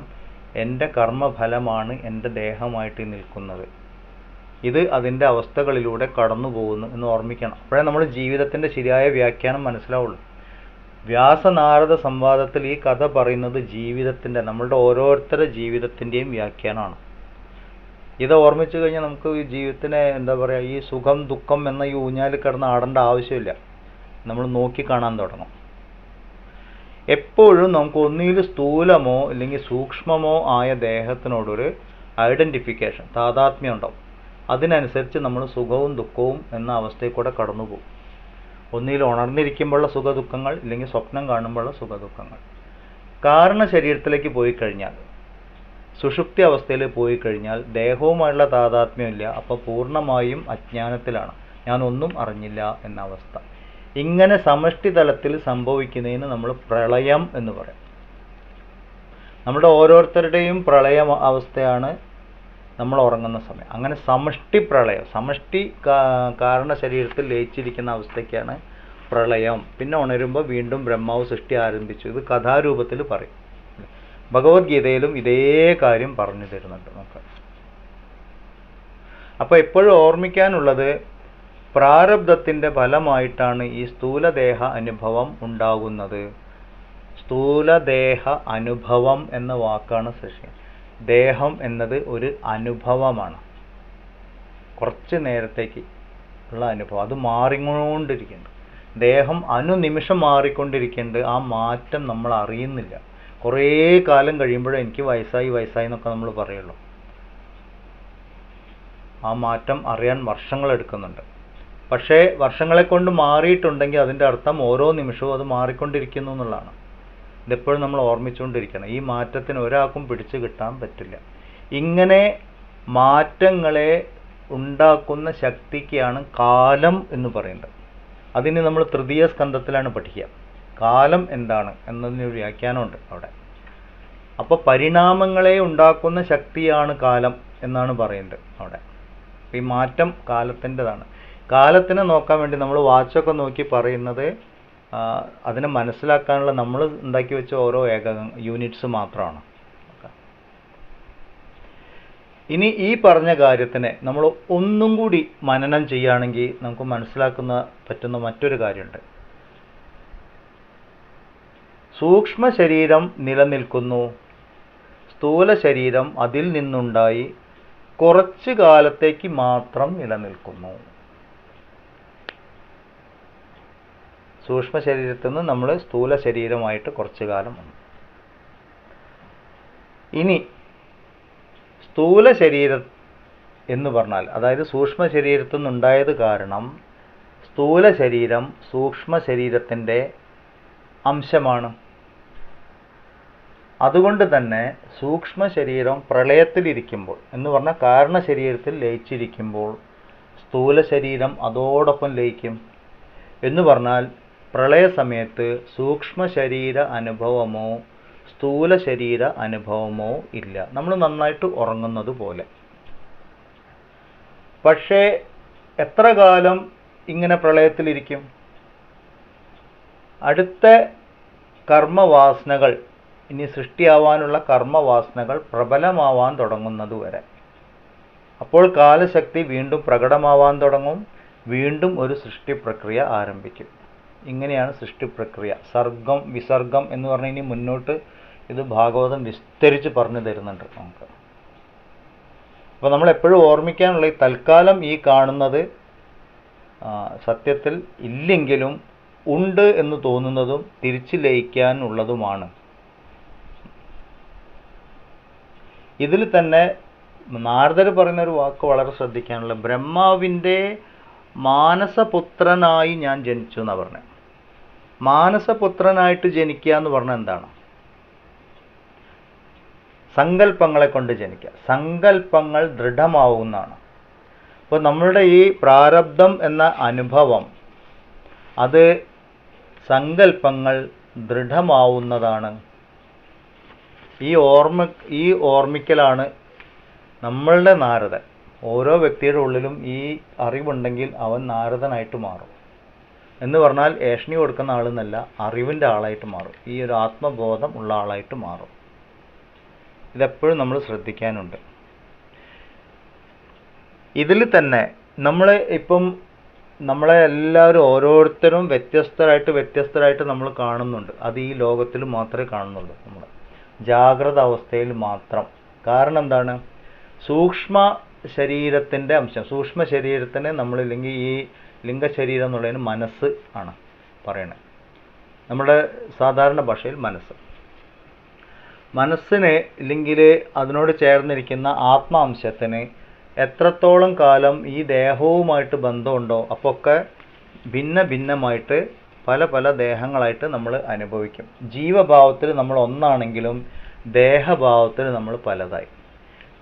എൻ്റെ കർമ്മഫലമാണ് എൻ്റെ ദേഹമായിട്ട് നിൽക്കുന്നത്, ഇത് അതിൻ്റെ അവസ്ഥകളിലൂടെ കടന്നു പോകുന്നു എന്ന് ഓർമ്മിക്കണം. അപ്പോഴേ നമ്മൾ ജീവിതത്തിൻ്റെ ശരിയായ വ്യാഖ്യാനം മനസ്സിലാവുള്ളൂ. വ്യാസനാരദ സംവാദത്തിൽ ഈ കഥ പറയുന്നത് ജീവിതത്തിൻ്റെ, നമ്മളുടെ ഓരോരുത്തരുടെ ജീവിതത്തിൻ്റെയും വ്യാഖ്യാനമാണ്. ഇത് ഓർമ്മിച്ചു കഴിഞ്ഞാൽ നമുക്ക് ഈ ജീവിതത്തിനെ ഈ സുഖം ദുഃഖം എന്ന ഈ ഊഞ്ഞാലിൽ കിടന്ന് ആടേണ്ട ആവശ്യമില്ല. നമ്മൾ നോക്കി കാണാൻ തുടങ്ങും. എപ്പോഴും നമുക്ക് ഒന്നുകിൽ സ്ഥൂലമോ അല്ലെങ്കിൽ സൂക്ഷ്മമോ ആയ ദേഹത്തിനോടൊരു ഐഡൻറ്റിഫിക്കേഷൻ, താതാത്മ്യം ഉണ്ടാവും. അതിനനുസരിച്ച് നമ്മൾ സുഖവും ദുഃഖവും എന്ന അവസ്ഥയിൽ കൂടെ കടന്നു പോകും. ഒന്നുകിൽ ഉണർന്നിരിക്കുമ്പോഴുള്ള സുഖദുഃഖങ്ങൾ, ഇല്ലെങ്കിൽ സ്വപ്നം കാണുമ്പോഴുള്ള സുഖദുഃഖങ്ങൾ. കാരണ ശരീരത്തിലേക്ക് പോയി കഴിഞ്ഞാൽ സുഷുപ്തി അവസ്ഥയിൽ പോയി കഴിഞ്ഞാൽ ദേഹവുമായുള്ള താതാത്മ്യമില്ല. അപ്പോൾ പൂർണ്ണമായും അജ്ഞാനത്തിലാണ്, ഞാനൊന്നും അറിഞ്ഞില്ല എന്ന അവസ്ഥ. ഇങ്ങനെ സമഷ്ടി തലത്തിൽ സംഭവിക്കുന്നതിന് നമ്മൾ പ്രളയം എന്ന് പറയും. നമ്മുടെ ഓരോരുത്തരുടെയും പ്രളയ അവസ്ഥയാണ് നമ്മൾ ഉറങ്ങുന്ന സമയം. അങ്ങനെ സമഷ്ടി പ്രളയം, സമഷ്ടി കാരണ ശരീരത്തിൽ ലയിച്ചിരിക്കുന്ന അവസ്ഥയ്ക്കാണ് പ്രളയം. പിന്നെ ഉണരുമ്പോൾ വീണ്ടും ബ്രഹ്മാവ് സൃഷ്ടി ആരംഭിച്ചു. ഇത് കഥാരൂപത്തിൽ പറയും. ഭഗവത്ഗീതയിലും ഇതേ കാര്യം പറഞ്ഞു തരുന്നുണ്ട് നമുക്ക്. അപ്പോൾ എപ്പോഴും ഓർമ്മിക്കാനുള്ളത്, പ്രാരബ്ധത്തിൻ്റെ ഫലമായിട്ടാണ് ഈ സ്ഥൂലദേഹ അനുഭവം ഉണ്ടാകുന്നത്. സ്ഥൂലദേഹ അനുഭവം എന്ന വാക്കാണ് സൃഷ്ടി. ദേഹം എന്നത് ഒരു അനുഭവമാണ്, കുറച്ച് നേരത്തേക്ക് ഉള്ള അനുഭവം. അത് മാറിക്കൊണ്ടിരിക്കുന്നുണ്ട്. ദേഹം അനുനിമിഷം മാറിക്കൊണ്ടിരിക്കുന്നുണ്ട്. ആ മാറ്റം നമ്മൾ അറിയുന്നില്ല. കുറേ കാലം കഴിയുമ്പോഴേ എനിക്ക് വയസ്സായി എന്നൊക്കെ നമ്മൾ പറയുള്ളൂ. ആ മാറ്റം അറിയാൻ വർഷങ്ങളെടുക്കുന്നുണ്ട്. പക്ഷേ വർഷങ്ങളെ കൊണ്ട് മാറിയിട്ടുണ്ടെങ്കിൽ അതിൻ്റെ അർത്ഥം ഓരോ നിമിഷവും അത് മാറിക്കൊണ്ടിരിക്കുന്നു എന്നുള്ളതാണ്. ഇതെപ്പോഴും നമ്മൾ ഓർമ്മിച്ചുകൊണ്ടിരിക്കണം. ഈ മാറ്റത്തിന് ഒരാൾക്കും പിടിച്ചു കിട്ടാൻ പറ്റില്ല. ഇങ്ങനെ മാറ്റങ്ങളെ ഉണ്ടാക്കുന്ന ശക്തിക്കാണ് കാലം എന്ന് പറയുന്നത്. അതിന് നമ്മൾ തൃതീയ സ്കന്ധത്തിലാണ് പഠിക്കുക. കാലം എന്താണ് എന്നതിനൊരു വ്യാഖ്യാനമുണ്ട് അവിടെ. അപ്പോൾ പരിണാമങ്ങളെ ഉണ്ടാക്കുന്ന ശക്തിയാണ് കാലം എന്നാണ് പറയുന്നത് അവിടെ. ഈ മാറ്റം കാലത്തിൻ്റെതാണ്. കാലത്തിനെ നോക്കാൻ വേണ്ടി നമ്മൾ വാച്ചൊക്കെ നോക്കി പറയുന്നത് അതിനെ മനസ്സിലാക്കാനുള്ള നമ്മൾ ഉണ്ടാക്കി വെച്ച ഓരോ യൂണിറ്റ്സ് മാത്രമാണ്. ഇനി ഈ പറഞ്ഞ കാര്യത്തിനെ നമ്മൾ ഒന്നും കൂടി മനനം ചെയ്യുകയാണെങ്കിൽ നമുക്ക് മനസ്സിലാക്കുന്ന പറ്റുന്ന മറ്റൊരു കാര്യമുണ്ട്. സൂക്ഷ്മ ശരീരം നിലനിൽക്കുന്നു, സ്ഥൂല ശരീരം അതിൽ നിന്നുണ്ടായി കുറച്ചു കാലത്തേക്ക് മാത്രം നിലനിൽക്കുന്നു. സൂക്ഷ്മ ശരീരത്തിൽ നിന്ന് നമ്മൾ സ്ഥൂല ശരീരമായിട്ട് കുറച്ചു കാലം വന്നു. ഇനി സ്ഥൂല ശരീരം എന്ന് പറഞ്ഞാൽ, അതായത് സൂക്ഷ്മ ശരീരത്തിൽ നിന്നുണ്ടായത് കാരണം സ്ഥൂല ശരീരം സൂക്ഷ്മ ശരീരത്തിൻ്റെ അംശമാണ്. അതുകൊണ്ട് തന്നെ സൂക്ഷ്മ ശരീരം പ്രളയത്തിലിരിക്കുമ്പോൾ എന്ന് പറഞ്ഞാൽ കാരണ ശരീരത്തിൽ ലയിച്ചിരിക്കുമ്പോൾ സ്ഥൂല ശരീരം അതോടൊപ്പം ലയിക്കും. എന്ന് പറഞ്ഞാൽ പ്രളയ സമയത്ത് സൂക്ഷ്മ ശരീര അനുഭവമോ സ്ഥൂല ശരീര അനുഭവമോ ഇല്ല. നമ്മൾ നന്നായിട്ട് ഉറങ്ങുന്നത് പോലെ. പക്ഷേ എത്ര കാലം ഇങ്ങനെ പ്രളയത്തിലിരിക്കും? അടുത്ത കർമ്മവാസനകൾ, ഇനി സൃഷ്ടിയാവാനുള്ള കർമ്മവാസനകൾ പ്രബലമാവാൻ തുടങ്ങുന്നതുവരെ. അപ്പോൾ കാലശക്തി വീണ്ടും പ്രകടമാവാൻ തുടങ്ങും. വീണ്ടും ഒരു സൃഷ്ടി പ്രക്രിയ ആരംഭിക്കും. ഇങ്ങനെയാണ് സൃഷ്ടി പ്രക്രിയ. സർഗം വിസർഗം എന്ന് പറഞ്ഞ് ഇനി മുന്നോട്ട് ഇത് ഭാഗവതം വിസ്തരിച്ച് പറഞ്ഞു തരുന്നുണ്ട് നമുക്ക്. അപ്പോൾ നമ്മൾ എപ്പോഴും ഓർമ്മിക്കാനുള്ള, ഈ തൽക്കാലം ഈ കാണുന്നത് സത്യത്തിൽ ഇല്ലെങ്കിലും ഉണ്ട് എന്ന് തോന്നുന്നതും തിരിച്ചു ലയിക്കാനുള്ളതുമാണ്. ഇതിൽ തന്നെ നാരദർ പറയുന്നൊരു വാക്ക് വളരെ ശ്രദ്ധിക്കാനുള്ള, ബ്രഹ്മാവിൻ്റെ മാനസപുത്രനായി ഞാൻ ജനിച്ചു എന്നാണ് പറഞ്ഞത്. മാനസപുത്രനായിട്ട് ജനിക്കുക എന്ന് പറഞ്ഞാൽ എന്താണ്? സങ്കല്പങ്ങളെ കൊണ്ട് ജനിക്കുക. സങ്കല്പങ്ങൾ ദൃഢമാവുന്നതാണ്. അപ്പോൾ നമ്മളുടെ ഈ പ്രാരബ്ധം എന്ന അനുഭവം അത് സങ്കല്പങ്ങൾ ദൃഢമാവുന്നതാണ്. ഈ ഓർമ്മിക്കലാണ് നമ്മളുടെ നാരദൻ. ഓരോ വ്യക്തിയുടെ ഉള്ളിലും ഈ അറിവുണ്ടെങ്കിൽ അവൻ നാരദനായിട്ട് മാറും. എന്ന് പറഞ്ഞാൽ ഏഷണി കൊടുക്കുന്ന ആളെന്നല്ല, അറിവിൻ്റെ ആളായിട്ട് മാറും. ഈ ഒരു ആത്മബോധം ഉള്ള ആളായിട്ട് മാറും. ഇതെപ്പോഴും നമ്മൾ ശ്രദ്ധിക്കാനുണ്ട്. ഇതിൽ തന്നെ നമ്മൾ ഇപ്പം നമ്മളെ എല്ലാവരും ഓരോരുത്തരും വ്യത്യസ്തരായിട്ട് നമ്മൾ കാണുന്നുണ്ട്. അത് ഈ ലോകത്തിൽ മാത്രമേ കാണുന്നുള്ളൂ, നമ്മൾ ജാഗ്രത അവസ്ഥയിൽ മാത്രം. കാരണം എന്താണ്? സൂക്ഷ്മ ശരീരത്തിൻ്റെ അംശം. സൂക്ഷ്മ ശരീരത്തിന് നമ്മളില്ലെങ്കിൽ ഈ ലിംഗശരീരം എന്നുള്ളതിന് മനസ്സ് ആണ് പറയണത്. നമ്മുടെ സാധാരണ ഭാഷയിൽ മനസ്സിന് ഇല്ലെങ്കിൽ അതിനോട് ചേർന്നിരിക്കുന്ന ആത്മാംശത്തിന് എത്രത്തോളം കാലം ഈ ദേഹവുമായിട്ട് ബന്ധമുണ്ടോ അപ്പൊക്കെ ഭിന്നമായിട്ട് പല ദേഹങ്ങളായിട്ട് നമ്മൾ അനുഭവിക്കും. ജീവഭാവത്തിൽ നമ്മൾ ഒന്നാണെങ്കിലും ദേഹഭാവത്തിൽ നമ്മൾ പലതായി.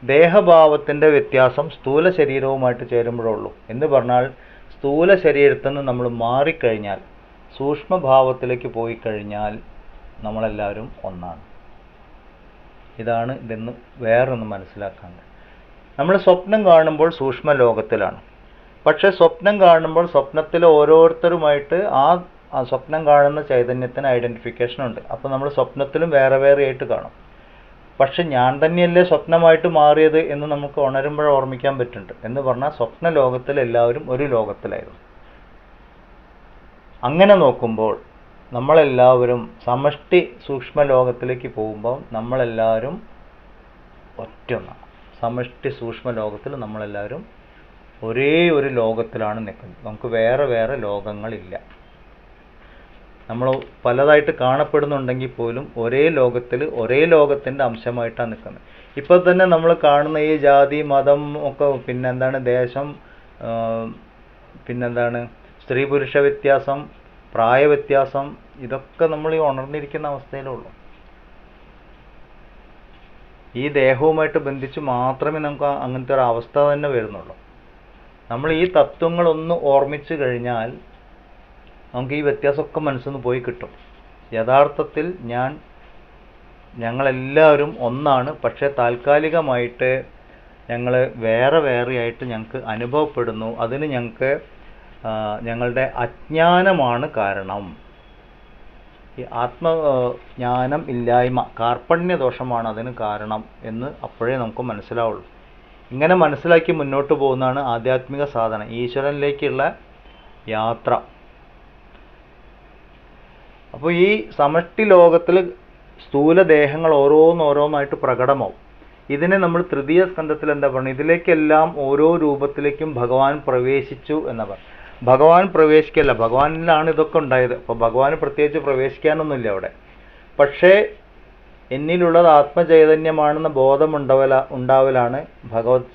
ദേഹഭാവത്തിൻ്റെ വ്യത്യാസം സ്ഥൂല ശരീരവുമായിട്ട് ചേരുമ്പോഴുള്ളൂ. എന്ന് പറഞ്ഞാൽ സ്ഥൂല ശരീരത്തിൽ നിന്ന് നമ്മൾ മാറിക്കഴിഞ്ഞാൽ, സൂക്ഷ്മഭാവത്തിലേക്ക് പോയി കഴിഞ്ഞാൽ നമ്മളെല്ലാവരും ഒന്നാണ്. ഇതാണ് ഇതെന്ന് വേറൊന്ന് മനസ്സിലാക്കാണ്ട്. നമ്മൾ സ്വപ്നം കാണുമ്പോൾ സൂക്ഷ്മ ലോകത്തിലാണ്. പക്ഷെ സ്വപ്നം കാണുമ്പോൾ സ്വപ്നത്തിൽ ഓരോരുത്തരുമായിട്ട് ആ സ്വപ്നം കാണുന്ന ചൈതന്യത്തിന് ഐഡൻറ്റിഫിക്കേഷൻ ഉണ്ട്. അപ്പോൾ നമ്മൾ സ്വപ്നത്തിലും വേറെ വേറെ ആയിട്ട് കാണും. പക്ഷെ ഞാൻ തന്നെയല്ലേ സ്വപ്നമായിട്ട് മാറിയത് എന്ന് നമുക്ക് ഉണരുമ്പോൾ ഓർമ്മിക്കാൻ പറ്റുന്നുണ്ട്. എന്ന് പറഞ്ഞാൽ സ്വപ്ന ലോകത്തിൽ എല്ലാവരും ഒരു ലോകത്തിലായിരുന്നു. അങ്ങനെ നോക്കുമ്പോൾ നമ്മളെല്ലാവരും സമഷ്ടി സൂക്ഷ്മ ലോകത്തിലേക്ക് പോകുമ്പോൾ നമ്മളെല്ലാവരും ഒറ്റൊന്നാണ്. സമഷ്ടി സൂക്ഷ്മ ലോകത്തിൽ നമ്മളെല്ലാവരും ഒരേ ഒരു ലോകത്തിലാണ് നിൽക്കുന്നത്. നമുക്ക് വേറെ വേറെ ലോകങ്ങളില്ല. നമ്മൾ പലതായിട്ട് കാണപ്പെടുന്നുണ്ടെങ്കിൽ പോലും ഒരേ ലോകത്തിൽ ഒരേ ലോകത്തിൻ്റെ അംശമായിട്ടാണ് നിൽക്കുന്നത്. ഇപ്പോൾ തന്നെ നമ്മൾ കാണുന്ന ഈ ജാതി മതം ഒക്കെ, പിന്നെന്താണ് ദേശം, പിന്നെന്താണ് സ്ത്രീ പുരുഷ വ്യത്യാസം, പ്രായ വ്യത്യാസം, ഇതൊക്കെ നമ്മൾ ഈ ഉണർന്നിരിക്കുന്ന അവസ്ഥയിലുള്ളൂ. ഈ ദേഹവുമായിട്ട് ബന്ധിച്ച് മാത്രമേ നമുക്ക് അങ്ങനത്തെ ഒരു അവസ്ഥ തന്നെ വരുന്നുള്ളൂ. നമ്മൾ ഈ തത്വങ്ങളൊന്ന് ഓർമ്മിച്ച് കഴിഞ്ഞാൽ നമുക്ക് ഈ വ്യത്യാസമൊക്കെ മനസ്സിൽ നിന്ന് പോയി കിട്ടും. യഥാർത്ഥത്തിൽ ഞങ്ങളെല്ലാവരും ഒന്നാണ്. പക്ഷേ താൽക്കാലികമായിട്ട് ഞങ്ങൾ വേറെ വേറെയായിട്ട് ഞങ്ങൾക്ക് അനുഭവപ്പെടുന്നു. അതിന് ഞങ്ങളുടെ അജ്ഞാനമാണ് കാരണം. ഈ ആത്മജ്ഞാനം ഇല്ലായ്മ, കാർപ്പണ്യദോഷമാണ് അതിന് കാരണം എന്ന് അപ്പോഴേ നമുക്ക് മനസ്സിലാവുള്ളൂ. ഇങ്ങനെ മനസ്സിലാക്കി മുന്നോട്ട് പോകുന്നതാണ് ആധ്യാത്മിക സാധന, ഈശ്വരനിലേക്കുള്ള യാത്ര. അപ്പോൾ ഈ സമഷ്ടി ലോകത്തിൽ സ്ഥൂലദേഹങ്ങൾ ഓരോന്നോരോന്നായിട്ട് പ്രകടമാവും. ഇതിനെ നമ്മൾ തൃതീയ സ്കന്ധത്തിൽ എന്താ പറയുന്നത്, ഇതിലേക്കെല്ലാം ഓരോ രൂപത്തിലേക്കും ഭഗവാൻ പ്രവേശിച്ചു എന്നാ പറയുന്നത്. ഭഗവാൻ പ്രവേശിക്കല്ല, ഭഗവാനിലാണ് ഇതൊക്കെ ഉണ്ടായത്. അപ്പോൾ ഭഗവാന് പ്രത്യേകിച്ച് പ്രവേശിക്കാനൊന്നുമില്ല അവിടെ. പക്ഷേ എന്നിലുള്ളത് ആത്മചൈതന്യമാണെന്ന ബോധം ഉണ്ടാവലാണ് ഭഗവത്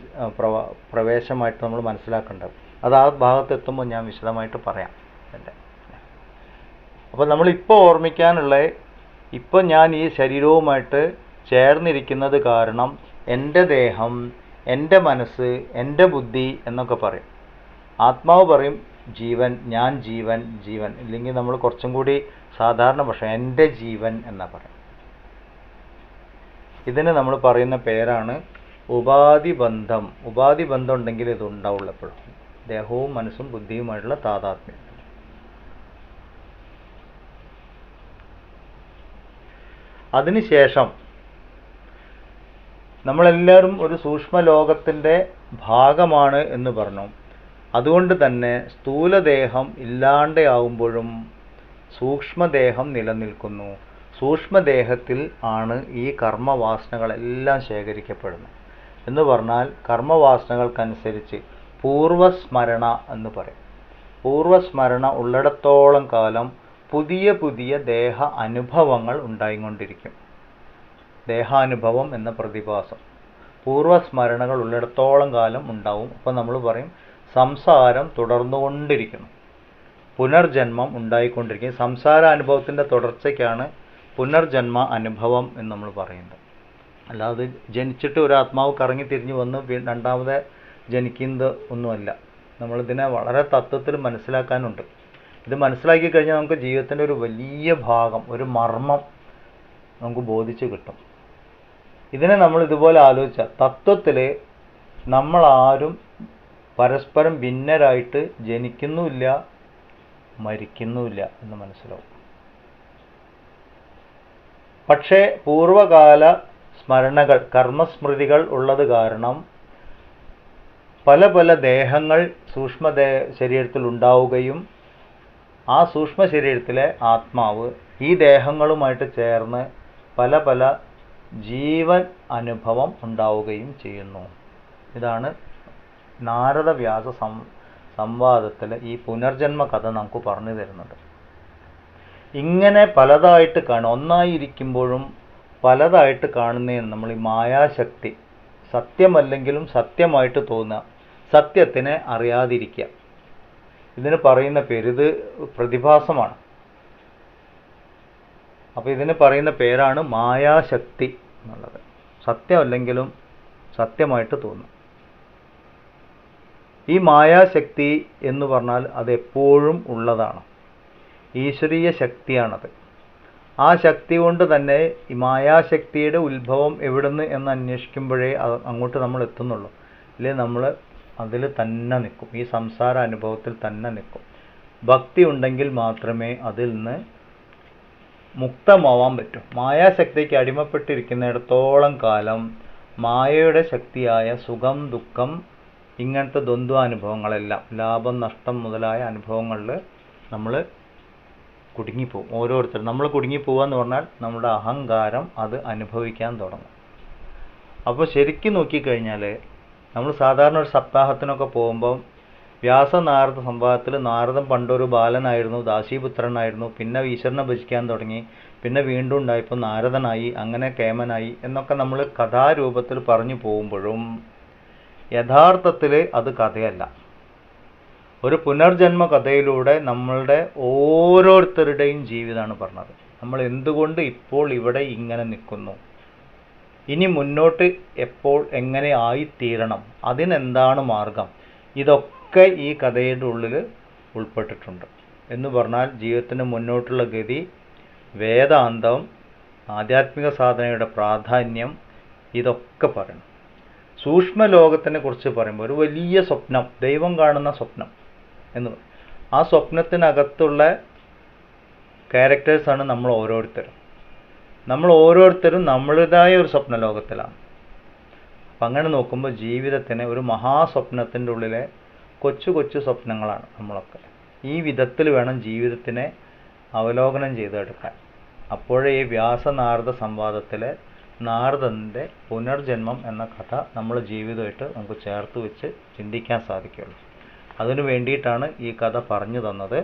പ്രവേശമായിട്ട് നമ്മൾ മനസ്സിലാക്കേണ്ടത്. അത് ആ ഭാഗത്തെത്തുമ്പോൾ ഞാൻ വിശദമായിട്ട് പറയാം. അപ്പോൾ നമ്മളിപ്പോൾ ഓർമ്മിക്കാനുള്ള, ഇപ്പം ഞാൻ ഈ ശരീരവുമായിട്ട് ചേർന്നിരിക്കുന്നത് കാരണം എൻ്റെ ദേഹം, എൻ്റെ മനസ്സ്, എൻ്റെ ബുദ്ധി എന്നൊക്കെ പറയും. ആത്മാവ് പറയും ജീവൻ, ഞാൻ ജീവൻ, ജീവൻ. ഇല്ലെങ്കിൽ നമ്മൾ കുറച്ചും കൂടി സാധാരണ ഭാഷ എൻ്റെ ജീവൻ എന്നാ പറയും. ഇതിന് നമ്മൾ പറയുന്ന പേരാണ് ഉപാധിബന്ധം. ഉപാധിബന്ധം ഉണ്ടെങ്കിൽ ഇത് ഉണ്ടാവുള്ളൂ എപ്പോഴും, ദേഹവും മനസ്സും ബുദ്ധിയുമായിട്ടുള്ള താതാത്മ്യം. അതിനുശേഷം നമ്മളെല്ലാവരും ഒരു സൂക്ഷ്മ ലോകത്തിൻ്റെ ഭാഗമാണ് എന്ന് പറഞ്ഞു. അതുകൊണ്ട് തന്നെ സ്ഥൂലദേഹം ഇല്ലാണ്ടാവുമ്പോഴും സൂക്ഷ്മദേഹം നിലനിൽക്കുന്നു. സൂക്ഷ്മദേഹത്തിൽ ആണ് ഈ കർമ്മവാസനകളെല്ലാം ശേഖരിക്കപ്പെടുന്നത്. എന്ന് പറഞ്ഞാൽ കർമ്മവാസനകൾക്കനുസരിച്ച് പൂർവസ്മരണ എന്ന് പറയും. പൂർവസ്മരണ ഉള്ളിടത്തോളം കാലം പുതിയ പുതിയ ദേഹ അനുഭവങ്ങൾ ഉണ്ടായിക്കൊണ്ടിരിക്കും. ദേഹാനുഭവം എന്ന പ്രതിഭാസം പൂർവസ്മരണകൾ ഉള്ളിടത്തോളം കാലം ഉണ്ടാവും. അപ്പം നമ്മൾ പറയും സംസാരം തുടർന്നുകൊണ്ടിരിക്കുന്നു, പുനർജന്മം ഉണ്ടായിക്കൊണ്ടിരിക്കും. സംസാര അനുഭവത്തിൻ്റെ തുടർച്ചയ്ക്കാണ് പുനർജന്മ അനുഭവം എന്ന് നമ്മൾ പറയുന്നത്. അല്ലാതെ ജനിച്ചിട്ട് ഒരു ആത്മാവ് കറങ്ങി തിരിഞ്ഞു വന്ന് രണ്ടാമത് ജനിക്കുന്നത് ഒന്നുമല്ല. നമ്മളിതിനെ വളരെ തത്വത്തിൽ മനസ്സിലാക്കാനുണ്ട്. ഇത് മനസ്സിലാക്കി കഴിഞ്ഞാൽ നമുക്ക് ജീവിതത്തിൻ്റെ ഒരു വലിയ ഭാഗം, ഒരു മർമ്മം നമുക്ക് ബോധിച്ച് കിട്ടും. ഇതിനെ നമ്മൾ ഇതുപോലെ ആലോചിച്ചാൽ തത്വത്തിൽ നമ്മളാരും പരസ്പരം ഭിന്നരായിട്ട് ജനിക്കുന്നുമില്ല, മരിക്കുന്നുമില്ല എന്ന് മനസ്സിലാവും. പക്ഷേ പൂർവകാല സ്മരണകൾ, കർമ്മസ്മൃതികൾ ഉള്ളത് കാരണം പല പല ദേഹങ്ങൾ സൂക്ഷ്മ ശരീരത്തിൽ ഉണ്ടാവുകയും ആ സൂക്ഷ്മ ശരീരത്തിലെ ആത്മാവ് ഈ ദേഹങ്ങളുമായിട്ട് ചേർന്ന് പല പല ജീവൻ അനുഭവം ഉണ്ടാവുകയും ചെയ്യുന്നു. ഇതാണ് നാരദ വ്യാസ സംവാദത്തിൽ ഈ പുനർജന്മ കഥ നമുക്ക് പറഞ്ഞു തരുന്നത്. ഇങ്ങനെ പലതായിട്ട് കാണും, ഒന്നായിരിക്കുമ്പോഴും പലതായിട്ട് കാണുന്നതിന് നമ്മൾ ഈ മായാശക്തി, സത്യമല്ലെങ്കിലും സത്യമായിട്ട് തോന്നുക, സത്യത്തിനെ അറിയാതിരിക്കുക, ഇതിന് പറയുന്ന പേര്, ഇത് പ്രതിഭാസമാണ്. അപ്പോൾ ഇതിന് പറയുന്ന പേരാണ് മായാശക്തി എന്നുള്ളത്. സത്യമല്ലെങ്കിലും സത്യമായിട്ട് തോന്നും. ഈ മായാശക്തി എന്ന് പറഞ്ഞാൽ അത് എപ്പോഴും ഉള്ളതാണ്. ഈശ്വരീയ ശക്തിയാണത്. ആ ശക്തി കൊണ്ട് തന്നെ ഈ മായാശക്തിയുടെ ഉത്ഭവം എവിടുന്ന് എന്ന് അന്വേഷിക്കുമ്പോഴേ അങ്ങോട്ട് നമ്മൾ എത്തുന്നുള്ളൂ. അല്ലെങ്കിൽ നമ്മൾ അതിൽ തന്നെ നിൽക്കും, ഈ സംസാര അനുഭവത്തിൽ തന്നെ നിൽക്കും. ഭക്തി ഉണ്ടെങ്കിൽ മാത്രമേ അതിൽ നിന്ന് മുക്തമാവാൻ പറ്റും. മായാശക്തിക്ക് അടിമപ്പെട്ടിരിക്കുന്നിടത്തോളം കാലം മായയുടെ ശക്തിയായ സുഖം, ദുഃഖം, ഇങ്ങനത്തെ ദ്വന്ദ്വാനുഭവങ്ങളെല്ലാം, ലാഭം, നഷ്ടം മുതലായ അനുഭവങ്ങളിൽ നമ്മൾ കുടുങ്ങിപ്പോവും. ഓരോരുത്തരും നമ്മൾ കുടുങ്ങിപ്പോവുക എന്ന് പറഞ്ഞാൽ നമ്മുടെ അഹങ്കാരം അത് അനുഭവിക്കാൻ തുടങ്ങും. അപ്പോൾ ശരിക്കും നോക്കിക്കഴിഞ്ഞാൽ നമ്മൾ സാധാരണ ഒരു സപ്താഹത്തിനൊക്കെ പോകുമ്പോൾ വ്യാസനാരദ സംവാദത്തിൽ നാരദൻ പണ്ടൊരു ബാലനായിരുന്നു, ദാസീപുത്രനായിരുന്നു, പിന്നെ ഈശ്വരനെ ഭജിക്കാൻ തുടങ്ങി, പിന്നെ വീണ്ടും ഉണ്ടായപ്പോൾ നാരദനായി, അങ്ങനെ കേമനായി എന്നൊക്കെ നമ്മൾ കഥാരൂപത്തിൽ പറഞ്ഞു പോകുമ്പോഴും യഥാർത്ഥത്തിൽ അത് കഥയല്ല. ഒരു പുനർജന്മ കഥയിലൂടെ നമ്മളുടെ ഓരോരുത്തരുടെയും ജീവിതമാണ് പറഞ്ഞത്. നമ്മൾ എന്തുകൊണ്ട് ഇപ്പോൾ ഇവിടെ ഇങ്ങനെ നിൽക്കുന്നു, ഇനി മുന്നോട്ട് എപ്പോൾ എങ്ങനെ ആയിത്തീരണം, അതിനെന്താണ് മാർഗം, ഇതൊക്കെ ഈ കഥയുടെ ഉള്ളിൽ ഉൾപ്പെട്ടിട്ടുണ്ട്. എന്ന് പറഞ്ഞാൽ ജീവിതത്തിന് മുന്നോട്ടുള്ള ഗതി, വേദാന്തം, ആധ്യാത്മിക സാധനയുടെ പ്രാധാന്യം, ഇതൊക്കെ പറയണം. സൂക്ഷ്മ ലോകത്തിനെ കുറിച്ച് പറയുമ്പോൾ ഒരു വലിയ സ്വപ്നം, ദൈവം കാണുന്ന സ്വപ്നം എന്ന് പറയും. ആ സ്വപ്നത്തിനകത്തുള്ള ക്യാരക്ടേഴ്സാണ് നമ്മൾ ഓരോരുത്തരും. നമ്മൾ ഓരോരുത്തരും നമ്മളുടേതായ ഒരു സ്വപ്ന ലോകത്തിലാണ്. അപ്പം അങ്ങനെ നോക്കുമ്പോൾ ജീവിതത്തിന് ഒരു മഹാസ്വപ്നത്തിൻ്റെ ഉള്ളിലെ കൊച്ചു കൊച്ചു സ്വപ്നങ്ങളാണ് നമ്മളൊക്കെ. ഈ വിധത്തിൽ വേണം ജീവിതത്തിനെ അവലോകനം ചെയ്തെടുക്കാൻ. അപ്പോഴേ ഈ വ്യാസനാരദ സംവാദത്തിലെ നാരദൻ്റെ പുനർജന്മം എന്ന കഥ നമ്മൾ ജീവിതമായിട്ട് നമുക്ക് ചേർത്ത് വെച്ച് ചിന്തിക്കാൻ സാധിക്കുകയുള്ളൂ. അതിനു വേണ്ടിയിട്ടാണ് ഈ കഥ പറഞ്ഞു തന്നത്.